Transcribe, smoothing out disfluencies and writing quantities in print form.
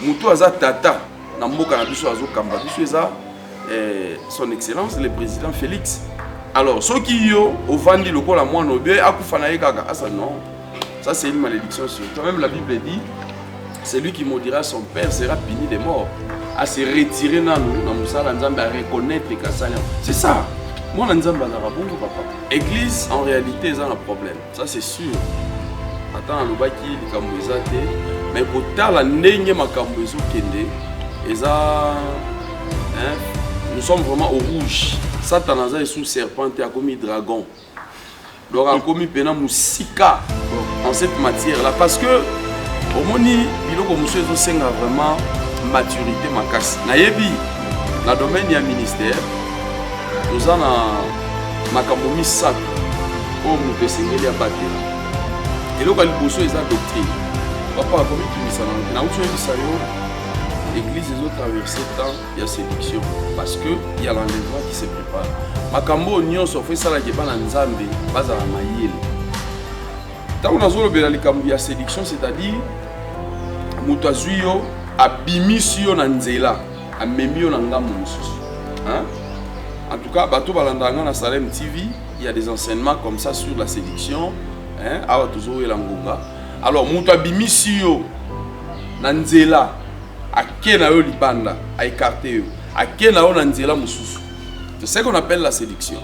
mutu aza tata na mboka na biso azokamba biso eza son excellence le président Félix. Alors ceux qui yo ovandi lokola mwana obie akufa na ye kaka asa non, ça c'est une malédiction sur toi. Même la Bible dit celui qui maudira son père sera puni de mort. À se retirer dans Moussala Nzambe, à reconnaître que c'est ça. Moi, Nzambe bongo papa. Église, en réalité, ils ont un problème. Ça, c'est sûr. Attends, le baki, les Kambouizate. Mais pour la neigne ma Kambouizo Kende, nous sommes vraiment au rouge. Satan est sous serpent et a commis dragon. Donc, a commis pena moussika en cette matière-là. Parce que, au moni, il y a vraiment maturité makasi. Nayebi, na domaine du ministère, nous avons makambo misato pour nous pesengeli ya baté. Et là, quand il y a doctrine, papa a commis tout ça. Na utu bisayo, l'église est traversée temps il y a séduction parce que il y a l'enlèvement qui se prépare. Makambo nyonso fait ça la ke bana nzambe baza na mayele. Tant on a zolo bela likambo ya séduction, c'est-à-dire mutu azwi yo abimisi yo na nzela amemi yo na ngambo mosusu. En tout cas, bato balandanga na Salem TV, il y a des enseignements comme ça sur la séduction, awa toujours la ngonga. Alors mutu abimisi yo na nzela akena yo libanda a écarté yo akena yo na nzela mosusu. C'est ce qu'on appelle la séduction.